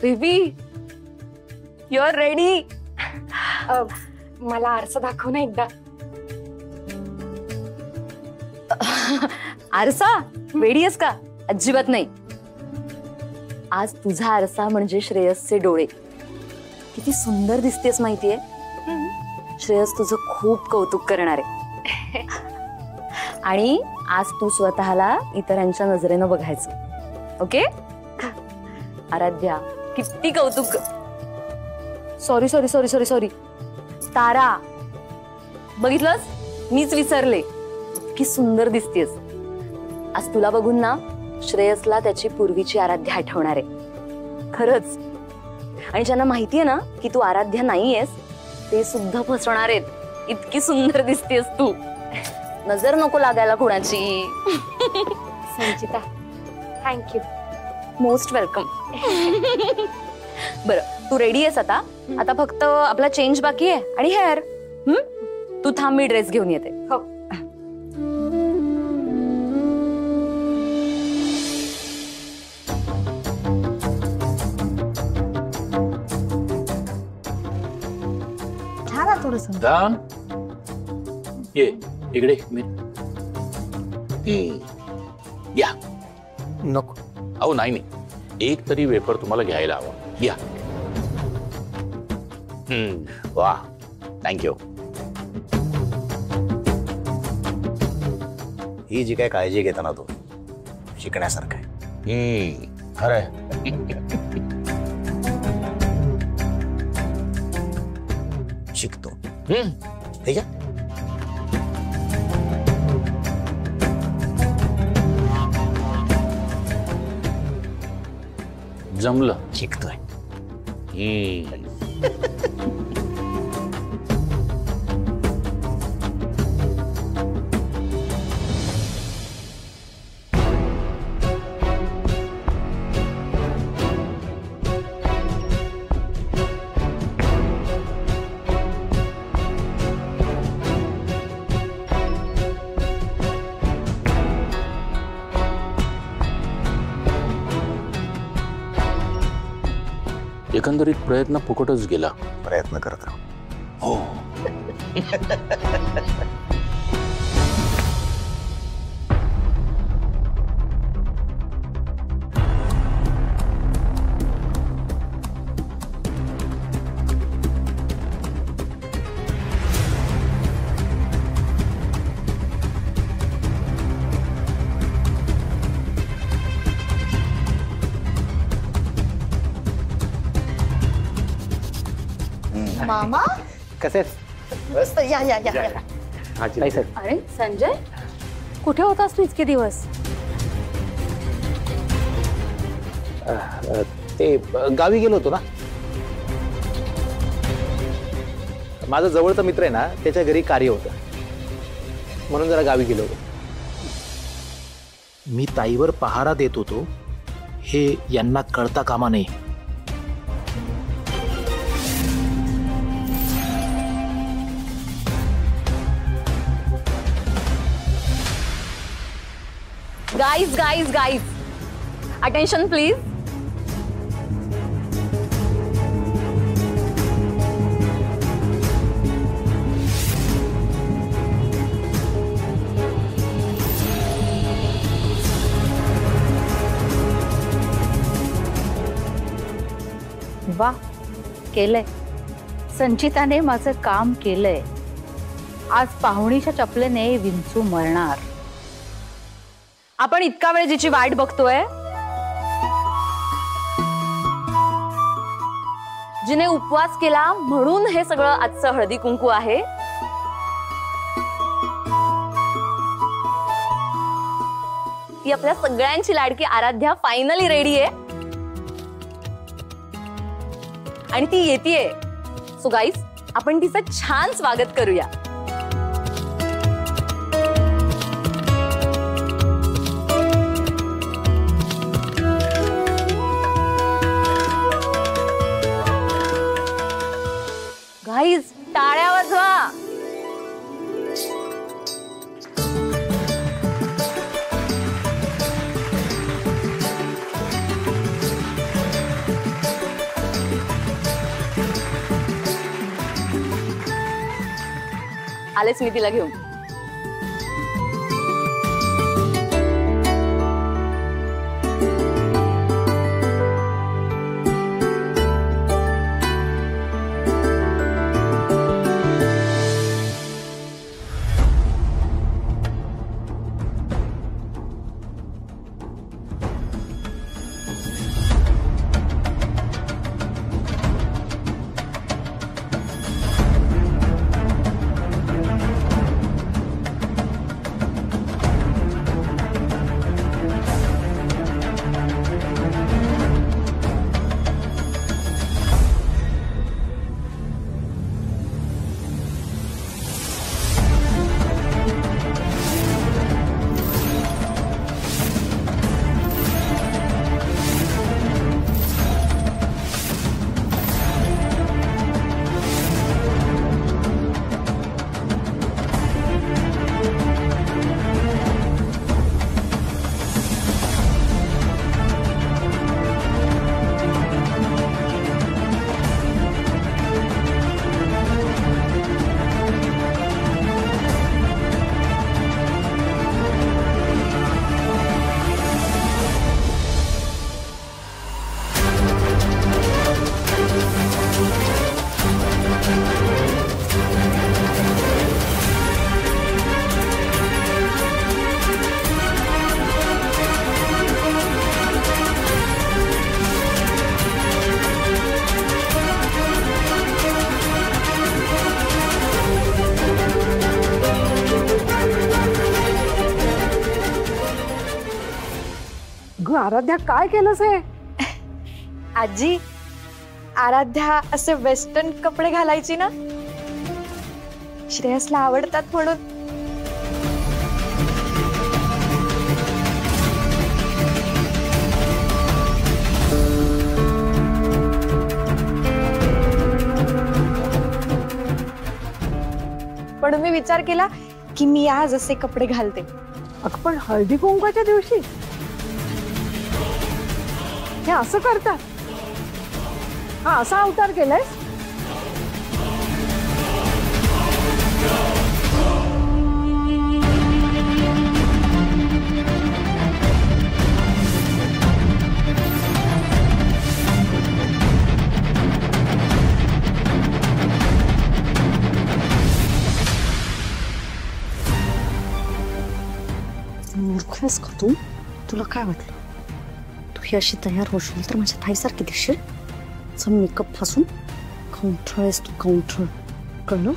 Baby you R ready. मला आरसा दाखव ना एकदा. आरसा रेडी आहेस का? अजिबात नाही. आज तुझा आरसा म्हणजे श्रेयसचे डोळे. किती सुंदर दिसतेस माहितीये. श्रेयस तुझं खूप कौतुक करणार आहे. आणि आज तू स्वतःला इतरांच्या नजरेनं बघायचं. ओके? आराध्या किती कौतुक. Sorry sorry sorry sorry sorry Tara, बघितलंस मीच विसरले. किती सुंदर दिसतेस. आज तुला बघून ना श्रेयसला त्याची पूर्वीची आराध्या आठवणार आहे. खरंच. आणि ज्यांना माहितीये ना की तू आराध्या नाहीयेस ते सुद्धा फसवणार आहेत. इतकी सुंदर दिसतेस तू. नजर नको लागायला कोणाची. संचिता थँक्यू. Most welcome. बरं तू रेडी आहेस आता? आता फक्त आपला चेंज बाकी आहे आणि हेअर. तू थांब मी ड्रेस घेऊन येते. हो. थोडस ये इकडे. या. नको. अहो नाही नाही, एक तरी वेफर तुम्हाला घ्यायला हवा. या. वा थँक्यू. ही जी काय काळजी घेता ना तू शिकण्यासारखं आहे. खरंय. शिकतो. ठीक आहे. जमलं. शिकतोय. एकंदरीत प्रयत्न फुकटच गेला. प्रयत्न करत राहू. हो. मामा कसे? मस्त. या या या. नाही सर. अरे संजय कुठे होतास तू इतके दिवस? ते गावी गेलो होतो ना. माझा जवळचा मित्र आहे ना त्याच्या घरी कार्य होतं म्हणून जरा गावी गेलो होतो. मी ताईवर पहारा देत होतो हे यांना कळता कामा नये. Guys guys guys attention please. वा केलंय. संचिताने माझं काम केलंय. आज पाहुणीच्या चपलेने विंचू मरणार. आपण इतका वेळ जिची वाट बघतोय, जिने उपवास केला म्हणून हे सगळं आजचं हळदी कुंकू आहे. ती आपल्या सगळ्यांची लाडकी आराध्या फायनली रेडी आहे आणि ती येतेय. सो गाईज आपण तिचं छान स्वागत करूया. गाईज टाळ्या वाजवा. आलेच मी तिला घेऊन. आराध्या काय केलंस हे? आजी, आराध्या असे वेस्टर्न कपडे घालायची ना, श्रेयसला आवडतात म्हणून. म्हणून मी विचार केला की मी आज असे कपडे घालते. अगं पण हळदी कुंकवाच्या दिवशी हे असं करतात? हा असा अवतार केलाय? मूर्खच का तू? तुला काय वाटलं तू ही अशी तयार होशील तर माझ्या ताईसारखी दिसशील? मेकअप पासून काउंटर आहेस तू, काउंटर. कळलं?